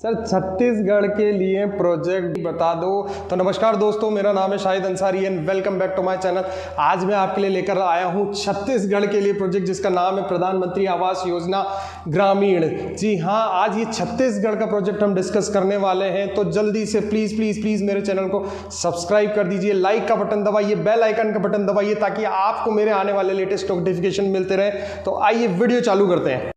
Sir Chhattisgarh के लिए project बता दो। तो नमस्कार दोस्तों, मेरा नाम है Shahid Ansari and welcome back to my channel. आज मैं आपके लिए लेकर आया हूं छत्तीसगढ़ के लिए प्रोजेक्ट जिसका नाम है प्रधानमंत्री आवास योजना ग्रामीण। जी हाँ, आज ये छत्तीसगढ़ का प्रोजेक्ट हम डिस्कस करने वाले हैं। तो जल्दी से प्लीज़ प्लीज़ प्लीज़ मेरे चैनल को सब्सक्राइब कर दीजिए, लाइक का बटन दबाइए, बेल आइकन का बटन दबाइए ताकि आपको मेरे आने वाले लेटेस्ट नोटिफिकेशन मिलते रहे। तो आइए वीडियो चालू करते हैं।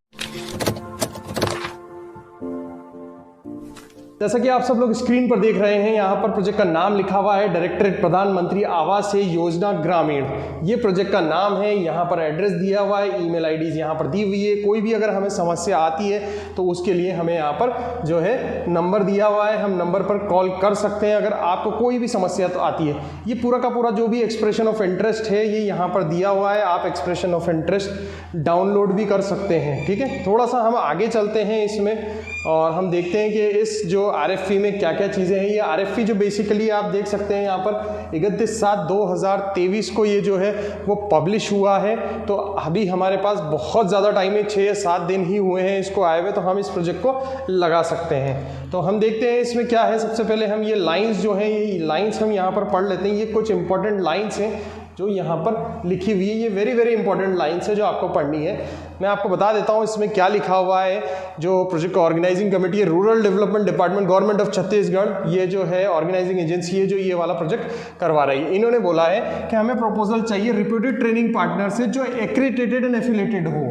जैसा कि आप सब लोग स्क्रीन पर देख रहे हैं, यहाँ पर प्रोजेक्ट का नाम लिखा हुआ है डायरेक्टरेट प्रधानमंत्री आवास योजना ग्रामीण। ये प्रोजेक्ट का नाम है। यहाँ पर एड्रेस दिया हुआ है, ईमेल आईडीज यहाँ पर दी हुई है। कोई भी अगर हमें समस्या आती है तो उसके लिए हमें यहाँ पर जो है नंबर दिया हुआ है, हम नंबर पर कॉल कर सकते हैं अगर आपको कोई भी समस्या तो आती है। ये पूरा का पूरा जो भी एक्सप्रेशन ऑफ इंटरेस्ट है ये यहाँ पर दिया हुआ है। आप एक्सप्रेशन ऑफ इंटरेस्ट डाउनलोड भी कर सकते हैं। ठीक है, थोड़ा सा हम आगे चलते हैं इसमें और हम देखते हैं कि इस जो आरएफपी में क्या क्या चीज़ें हैं। ये आरएफपी जो बेसिकली आप देख सकते हैं यहाँ पर 31/7/2023 को ये जो है वो पब्लिश हुआ है। तो अभी हमारे पास बहुत ज़्यादा टाइम है, 6 या 7 दिन ही हुए हैं इसको आए हुए, तो हम इस प्रोजेक्ट को लगा सकते हैं। तो हम देखते हैं इसमें क्या है। सबसे पहले हम ये लाइन्स जो हैं, ये लाइन्स हम यहाँ पर पढ़ लेते हैं। ये कुछ इंपॉर्टेंट लाइन्स हैं जो यहाँ पर लिखी हुई है। ये वेरी वेरी इंपॉर्टेंट लाइन्स है जो आपको पढ़नी है। मैं आपको बता देता हूँ इसमें क्या लिखा हुआ है। जो प्रोजेक्ट का ऑर्गेनाइजिंग कमेटी है, rural development department, government of Chhattisgarh, ये जो है ऑर्गेनाइजिंग एजेंसी है जो ये वाला प्रोजेक्ट करवा रही है। इन्होंने बोला है कि हमें प्रपोजल चाहिए रिप्यूटेड ट्रेनिंग पार्टनर से जो एक्रीडेटेड एंड एफिलेटेड हो,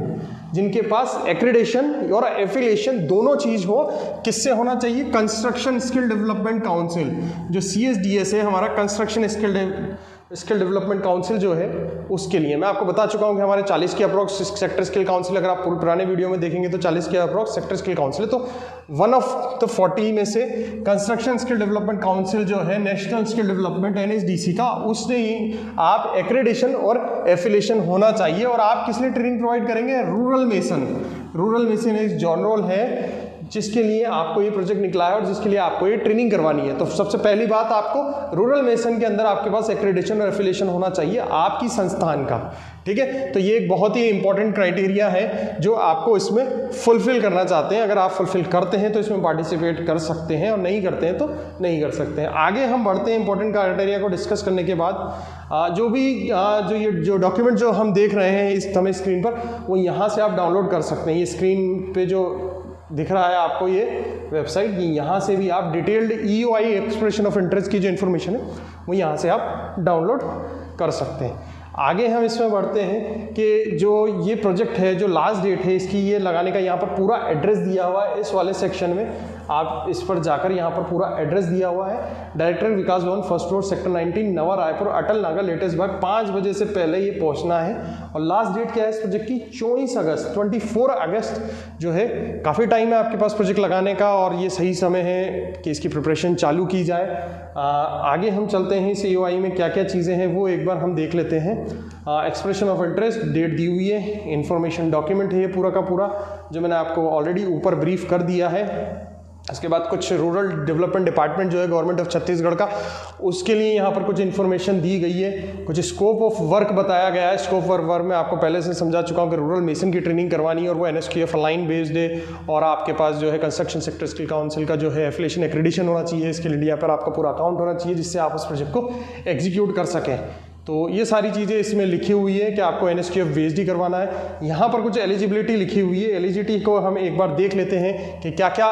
जिनके पास एक्रीडेशन और एफिलिएशन दोनों चीज़ हो। किससे होना चाहिए? कंस्ट्रक्शन स्किल डेवलपमेंट काउंसिल, जो CSDS है हमारा, कंस्ट्रक्शन स्किल डेवलपमेंट काउंसिल जो है उसके लिए। मैं आपको बता चुका हूं कि हमारे 40 के अप्रॉक्स सेक्टर स्किल काउंसिल, अगर आप पुराने वीडियो में देखेंगे तो 40 के अप्रॉक्स सेक्टर स्किल काउंसिल है। तो वन ऑफ द 40 में से कंस्ट्रक्शन स्किल डेवलपमेंट काउंसिल जो है नेशनल स्किल डेवलपमेंट NSDC का, उसने ही आप एक्रेडिशन और एफिलिएशन होना चाहिए। और आप किस लिए ट्रेनिंग प्रोवाइड करेंगे? रूरल मेसन एक जॉनरल है जिसके लिए आपको ये प्रोजेक्ट निकला है और जिसके लिए आपको ये ट्रेनिंग करवानी है। तो सबसे पहली बात, आपको रूरल मेसन के अंदर आपके पास एक्रेडिशन और एफिलिएशन होना चाहिए आपकी संस्थान का। ठीक है, तो ये एक बहुत ही इंपॉर्टेंट क्राइटेरिया है जो आपको इसमें फुलफिल करना चाहते हैं। अगर आप फुलफिल करते हैं तो इसमें पार्टिसिपेट कर सकते हैं और नहीं करते हैं तो नहीं कर सकते हैं। आगे हम बढ़ते हैं इंपॉर्टेंट क्राइटेरिया को डिस्कस करने के बाद। जो डॉक्यूमेंट जो हम देख रहे हैं इस समय स्क्रीन पर, वो यहाँ से आप डाउनलोड कर सकते हैं। ये स्क्रीन पे जो दिख रहा है आपको ये वेबसाइट, यहाँ से भी आप detailed EOI expression of interest की जो इन्फॉर्मेशन है वो यहाँ से आप डाउनलोड कर सकते हैं। आगे हम इसमें बढ़ते हैं कि जो ये प्रोजेक्ट है, जो लास्ट डेट है इसकी ये लगाने का, यहाँ पर पूरा एड्रेस दिया हुआ है इस वाले सेक्शन में। आप इस पर जाकर यहाँ पर पूरा एड्रेस दिया हुआ है। डायरेक्टर विकास भवन, फर्स्ट फ्लोर, सेक्टर 19, नवा रायपुर, अटल नागा, लेटेस्ट बाग। 5 बजे से पहले ये पहुँचना है। और लास्ट डेट क्या है इस प्रोजेक्ट की? 24 अगस्त जो है। काफ़ी टाइम है आपके पास प्रोजेक्ट लगाने का और ये सही समय है कि इसकी प्रिपरेशन चालू की जाए। आगे हम चलते हैं इस EOI में क्या क्या चीज़ें हैं वो एक बार हम देख लेते हैं। एक्सप्रेशन ऑफ इंटरेस्ट, डेट दी हुई है, इन्फॉर्मेशन डॉक्यूमेंट है ये पूरा का पूरा, जो मैंने आपको ऑलरेडी ऊपर ब्रीफ कर दिया है। इसके बाद कुछ रूरल डेवलपमेंट डिपार्टमेंट जो है गवर्नमेंट ऑफ छत्तीसगढ़ का, उसके लिए यहाँ पर कुछ इन्फॉर्मेशन दी गई है। कुछ स्कोप ऑफ वर्क बताया गया है। स्कोप ऑफ वर्क में आपको पहले से समझा चुका हूँ कि रूरल मेसन की ट्रेनिंग करवानी है और वो NSQF अलाइन बेस्ड है। और आपके पास जो है कंस्ट्रक्शन सेक्टर स्किल काउंसिल का जो है एफिलिएशन एक्रेडिशन होना चाहिए। स्किल इंडिया पर आपका पूरा अकाउंट होना चाहिए जिससे आप उस प्रोजेक्ट को एग्जीक्यूट कर सकें। तो ये सारी चीज़ें इसमें लिखी हुई है कि आपको NSQF बेस्ड ही करवाना है। यहाँ पर कुछ एलिजिबिलिटी लिखी हुई है। एलिजिबिलिटी को हम एक बार देख लेते हैं कि क्या क्या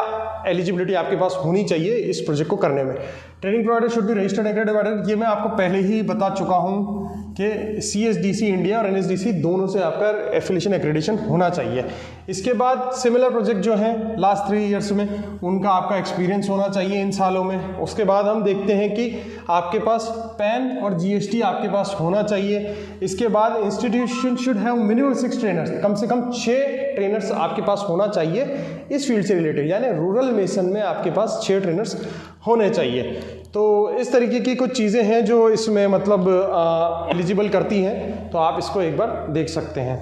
एलिजिबिलिटी आपके पास होनी चाहिए इस प्रोजेक्ट को करने में। Training provider should be registered accredited, ये मैं आपको पहले ही बता चुका हूँ कि CSDC इंडिया और NSDC दोनों से आपका एफिलिएशन एक्रेडिशन होना चाहिए। इसके बाद सिमिलर प्रोजेक्ट जो हैं लास्ट 3 ईयर्स में, उनका आपका एक्सपीरियंस होना चाहिए इन सालों में। उसके बाद हम देखते हैं कि आपके पास PAN और GST आपके पास होना चाहिए। इसके बाद institution should have minimum 6 trainers, कम से कम 6 ट्रेनर्स आपके पास होना चाहिए इस फील्ड से रिलेटेड, यानी रूरल मेसन में आपके पास 6 ट्रेनर्स होने चाहिए। तो इस तरीके की कुछ चीज़ें हैं जो इसमें मतलब एलिजिबल करती हैं, तो आप इसको एक बार देख सकते हैं।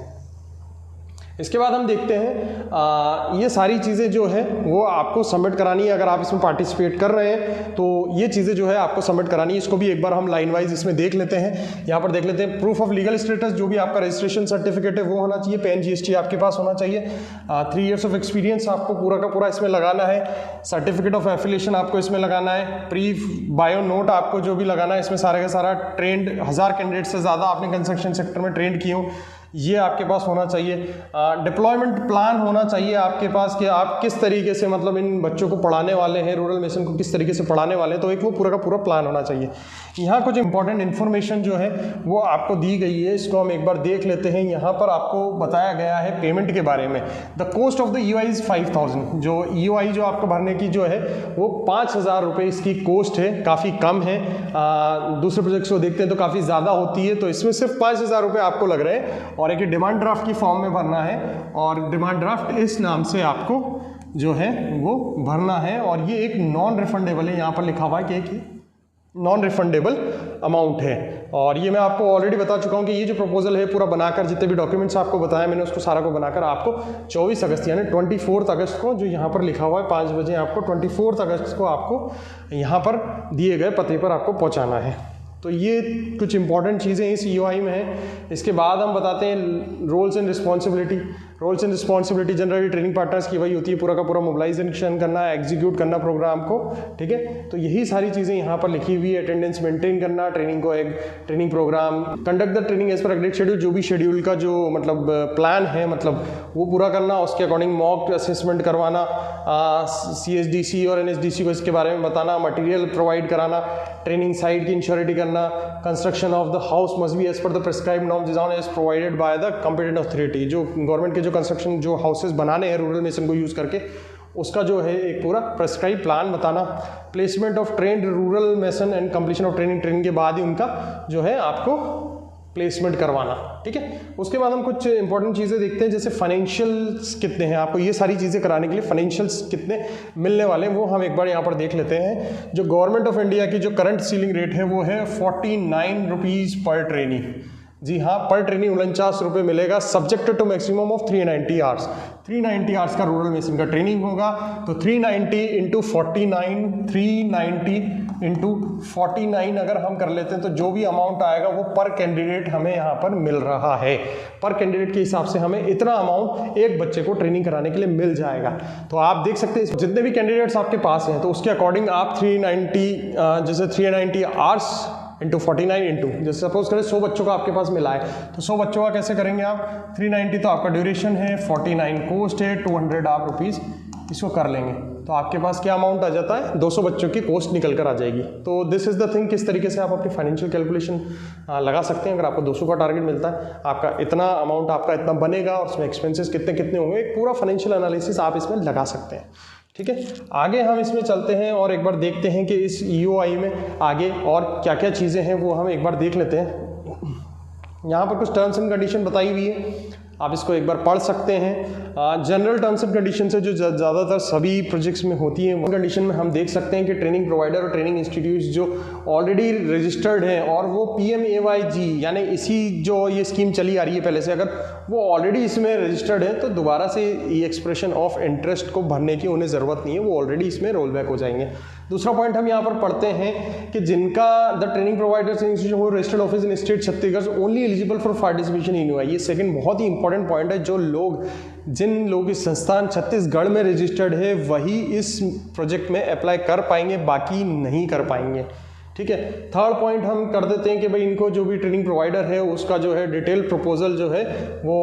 इसके बाद हम देखते हैं ये सारी चीज़ें जो है वो आपको सबमिट करानी है। अगर आप इसमें पार्टिसिपेट कर रहे हैं तो ये चीज़ें जो है आपको सबमिट करानी है। इसको भी एक बार हम लाइन वाइज इसमें देख लेते हैं। यहाँ पर देख लेते हैं प्रूफ ऑफ लीगल स्टेटस, जो भी आपका रजिस्ट्रेशन सर्टिफिकेट है वो होना चाहिए। पैन GST आपके पास होना चाहिए। 3 इयर्स ऑफ एक्सपीरियंस आपको पूरा का पूरा इसमें लगाना है। सर्टिफिकेट ऑफ एफिलिएशन आपको इसमें लगाना है। प्री बायो नोट आपको जो भी लगाना है इसमें सारे का सारा ट्रेंड 1000 कैंडिडेट से ज़्यादा आपने कंस्ट्रक्शन सेक्टर में ट्रेंड किए हो, ये आपके पास होना चाहिए। डिप्लॉयमेंट प्लान होना चाहिए आपके पास कि आप किस तरीके से मतलब इन बच्चों को पढ़ाने वाले हैं, रूरल मिशन को किस तरीके से पढ़ाने वाले हैं, तो एक वो पूरा का पूरा प्लान होना चाहिए। यहाँ कुछ इंपॉर्टेंट इन्फॉर्मेशन जो है वो आपको दी गई है, इसको हम एक बार देख लेते हैं। यहाँ पर आपको बताया गया है पेमेंट के बारे में। The cost of the EOI is 5000। जो EOI जो आपको भरने की जो है वो 5000 रुपये इसकी कॉस्ट है, काफ़ी कम है। दूसरे प्रोजेक्ट्स को देखते हैं तो काफ़ी ज़्यादा होती है, तो इसमें सिर्फ 5000 रुपये आपको लग रहे हैं। और एक डिमांड ड्राफ्ट की फॉर्म में भरना है, और डिमांड ड्राफ्ट इस नाम से आपको जो है वो भरना है। और ये एक नॉन रिफंडेबल है, यहाँ पर लिखा हुआ है कि एक नॉन रिफंडेबल अमाउंट है। और ये मैं आपको ऑलरेडी बता चुका हूँ कि ये जो प्रपोजल है पूरा बनाकर, जितने भी डॉक्यूमेंट्स आपको बताया मैंने उसको सारा को बनाकर आपको 24 अगस्त यानी 24 अगस्त को, जो यहाँ पर लिखा हुआ है 5 बजे, आपको 24 अगस्त को आपको यहाँ पर दिए गए पते पर आपको पहुँचाना है। तो ये कुछ इंपॉर्टेंट चीज़ें इस EOI में हैं। इसके बाद हम बताते हैं roles and responsibility. Roles and responsibility generally training partners की वही होती है, पूरा का पूरा मोबिलाइजेशन करना, एग्जीक्यूट करना प्रोग्राम को, ठीक है। तो यही सारी चीज़ें यहाँ पर लिखी हुई है। अटेंडेंस मेंटेन करना, ट्रेनिंग को एक training programme, conduct the training as per agreed schedule, जो भी शेड्यूल का जो मतलब प्लान है मतलब वो पूरा करना, उसके अकॉर्डिंग मॉक असेसमेंट करवाना, CSDC और NSDC को इसके बारे में बताना, मटेरियल प्रोवाइड कराना, ट्रेनिंग साइट की इंश्योरिटी करना, construction of the house must be as per the prescribed norm design as provided by the competent authority. जो गवर्नमेंट के जो कंस्ट्रक्शन जो हाउसेज बनाने हैं रूरल मिशन को यूज़ करके, उसका जो है एक पूरा प्रेस्क्राइब प्लान बताना। Placement of trend rural mission and completion of training के बाद ही उनका जो है आपको प्लेसमेंट करवाना, ठीक है। उसके बाद हम कुछ इंपॉर्टेंट चीज़ें देखते हैं, जैसे फाइनेंशियल्स कितने हैं आपको ये सारी चीज़ें कराने के लिए, फाइनेंशियल्स कितने मिलने वाले हैं वो हम एक बार यहाँ पर देख लेते हैं। जो गवर्नमेंट ऑफ इंडिया की जो करंट सीलिंग रेट है वो है 49 रुपीज़ पर ट्रेनी। जी हाँ, पर ट्रेनी 49 रुपये मिलेगा, subject to maximum of 390 hours. 390 hours का रूरल मिशन का ट्रेनिंग होगा, तो 390 इंटू 49, 390 इंटू 49 अगर हम कर लेते हैं तो जो भी अमाउंट आएगा वो पर कैंडिडेट हमें यहाँ पर मिल रहा है। पर कैंडिडेट के हिसाब से हमें इतना अमाउंट एक बच्चे को ट्रेनिंग कराने के लिए मिल जाएगा। तो आप देख सकते हैं जितने भी कैंडिडेट्स आपके पास हैं तो उसके अकॉर्डिंग आप 390 जैसे 390 आवर्स इंटू 49 इंटू, जैसे सपोज करें 100 बच्चों का आपके पास मिला है तो 100 बच्चों का कैसे करेंगे आप, 390 तो आपका ड्यूरेशन है, 49 कॉस्ट है, 200 आप रुपीज़ इसको कर लेंगे तो आपके पास क्या अमाउंट आ जाता है, 200 बच्चों की कॉस्ट निकल कर आ जाएगी। तो दिस इज़ द थिंग, किस तरीके से आप अपनी फाइनेंशियल कैलकुलेशन लगा सकते हैं। अगर आपको 200 का टारगेट मिलता है, आपका इतना अमाउंट आपका इतना बनेगा और उसमें एक्सपेंसेस कितने कितने होंगे, एक पूरा फाइनेंशियल एनालिसिस आप इसमें लगा सकते हैं, ठीक है। आगे हम इसमें चलते हैं और एक बार देखते हैं कि इस EOI में आगे और क्या क्या चीज़ें हैं वो हम एक बार देख लेते हैं। यहाँ पर कुछ टर्म्स एंड कंडीशन बताई हुई है, आप इसको एक बार पढ़ सकते हैं। जनरल टर्म्स एंड कंडीशन से जो ज़्यादातर सभी प्रोजेक्ट्स में होती हैं, वो कंडीशन में हम देख सकते हैं कि ट्रेनिंग प्रोवाइडर और ट्रेनिंग इंस्टीट्यूट्स जो ऑलरेडी रजिस्टर्ड हैं और वो PMAYG यानी इसी जो ये स्कीम चली आ रही है पहले से, अगर वो ऑलरेडी इसमें रजिस्टर्ड है तो दोबारा से ये एक्सप्रेशन ऑफ इंटरेस्ट को भरने की उन्हें ज़रूरत नहीं है, वो ऑलरेडी इसमें रोल बैक हो जाएंगे। दूसरा पॉइंट हम यहाँ पर पढ़ते हैं कि जिनका द ट्रेनिंग प्रोवाइडर्स इंस्टीट्यूशन हो registered office in state Chhattisgarh only eligible for participation in EOI। ये सेकंड बहुत ही इंपॉर्टेंट पॉइंट है, जो लोग जिन लोग इस संस्थान छत्तीसगढ़ में रजिस्टर्ड है वही इस प्रोजेक्ट में अप्लाई कर पाएंगे, बाकी नहीं कर पाएंगे, ठीक है। थर्ड पॉइंट हम कर देते हैं कि भाई इनको जो भी ट्रेनिंग प्रोवाइडर है उसका जो है डिटेल प्रपोजल जो है वो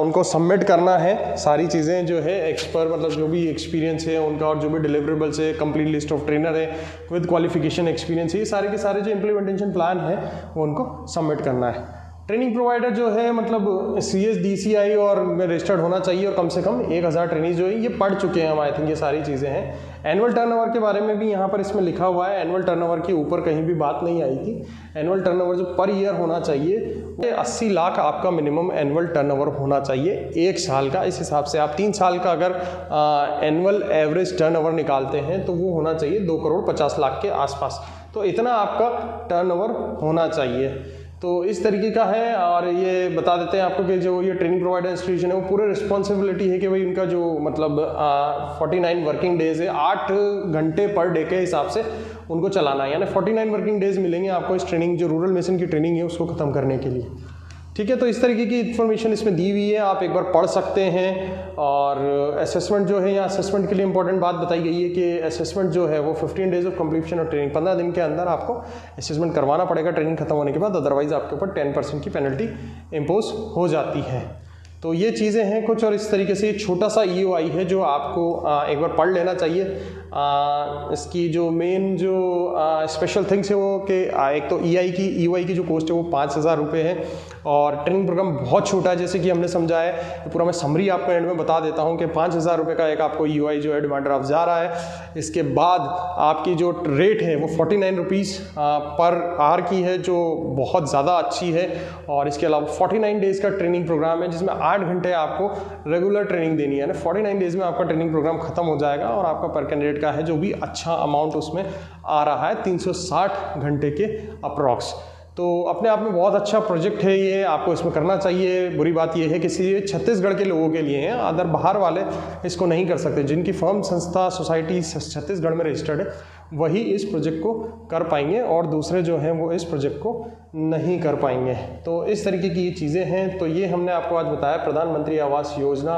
उनको सबमिट करना है, सारी चीज़ें जो है एक्सपर्ट मतलब जो भी एक्सपीरियंस है उनका और जो भी डिलीवरेबल्स है, कंप्लीट लिस्ट ऑफ ट्रेनर है विद क्वालिफिकेशन एक्सपीरियंस है, ये सारे के सारे जो इम्प्लीमेंटेशन प्लान है वो उनको सबमिट करना है। ट्रेनिंग प्रोवाइडर जो है मतलब CSDCI और में रजिस्टर्ड होना चाहिए और कम से कम 1000 ट्रेनिंग जो है ये पढ़ चुके हैं हम, आई थिंक ये सारी चीज़ें हैं। एनुअल टर्नओवर के बारे में भी यहाँ पर इसमें लिखा हुआ है, एनुअल टर्नओवर के ऊपर कहीं भी बात नहीं आई थी। एनुअल टर्नओवर जो पर ईयर होना चाहिए वो 80 लाख आपका मिनिमम एनुअल टर्नओवर होना चाहिए 1 साल का। इस हिसाब से आप 3 साल का अगर एनुअल एवरेज टर्नओवर निकालते हैं तो वो होना चाहिए 2 करोड़ 50 लाख के आसपास, तो इतना आपका टर्नओवर होना चाहिए। तो इस तरीके का है। और ये बता देते हैं आपको कि जो ये ट्रेनिंग प्रोवाइडर इंस्टीट्यूशन है वो पूरे रिस्पॉन्सिबिलिटी है कि भाई उनका जो मतलब 49 वर्किंग डेज है, 8 घंटे पर डे के हिसाब से उनको चलाना है, यानी 49 वर्किंग डेज मिलेंगे आपको इस ट्रेनिंग, जो रूरल मिशन की ट्रेनिंग है उसको ख़त्म करने के लिए। ठीक है, तो इस तरीके की इन्फॉर्मेशन इसमें दी हुई है, आप एक बार पढ़ सकते हैं। और असेसमेंट जो है, यहाँ असेसमेंट के लिए इंपॉर्टेंट बात बताई गई है कि असेसमेंट जो है वो 15 डेज ऑफ कंप्लीशन और ट्रेनिंग, 15 दिन के अंदर आपको असेसमेंट करवाना पड़ेगा ट्रेनिंग खत्म होने के बाद, अदरवाइज आपके ऊपर 10% की पेनल्टी इम्पोज हो जाती है। तो ये चीज़ें हैं कुछ, और इस तरीके से छोटा सा EOI है जो आपको एक बार पढ़ लेना चाहिए। इसकी जो मेन जो स्पेशल थिंग्स है वो कि एक तो EOI की जो कॉस्ट है वो 5,000 रुपये है, और ट्रेनिंग प्रोग्राम बहुत छोटा है, जैसे कि हमने समझा है। तो पूरा मैं समरी आपको एंड में बता देता हूँ कि 5,000 रुपये का एक आपको EOI जो है डिमांड ड्राफ्ट जा रहा है। इसके बाद आपकी जो रेट है वो 49 रुपीज़ पर आवर की है, जो बहुत ज़्यादा अच्छी है। और इसके अलावा 49 डेज़ का ट्रेनिंग प्रोग्राम है जिसमें 8 घंटे आपको रेगुलर ट्रेनिंग देनी है ना। 49 डेज़ में आपका ट्रेनिंग प्रोग्राम खत्म हो जाएगा, और आपका पर कैंडिडेट का है जो भी अच्छा अमाउंट उसमें आ रहा है 360 घंटे के अप्रॉक्स। तो अपने आप में बहुत अच्छा प्रोजेक्ट है ये, आपको इसमें करना चाहिए। बुरी बात ये है कि सिर्फ छत्तीसगढ़ के लोगों के लिए हैं, अदर बाहर वाले इसको नहीं कर सकते। जिनकी फर्म, संस्था, सोसाइटी छत्तीसगढ़ में रजिस्टर्ड है वही इस प्रोजेक्ट को कर पाएंगे, और दूसरे जो हैं वो इस प्रोजेक्ट को नहीं कर पाएंगे। तो इस तरीके की ये चीज़ें हैं। तो ये हमने आपको आज बताया प्रधानमंत्री आवास योजना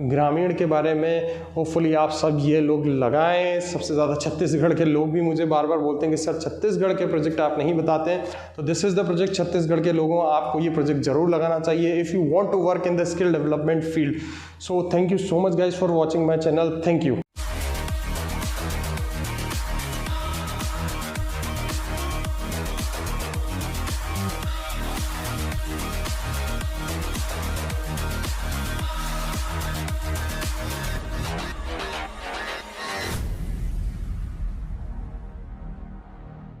ग्रामीण के बारे में। होपफुली आप सब ये लोग लगाएं। सबसे ज़्यादा छत्तीसगढ़ के लोग भी मुझे बार बार बोलते हैं कि सर छत्तीसगढ़ के प्रोजेक्ट आप नहीं बताते हैं, तो this is the project. Chhattisgarh के लोगों, आपको ये प्रोजेक्ट ज़रूर लगाना चाहिए if you want to work in the skill development field. So thank you so much guys for watching my channel. Thank you.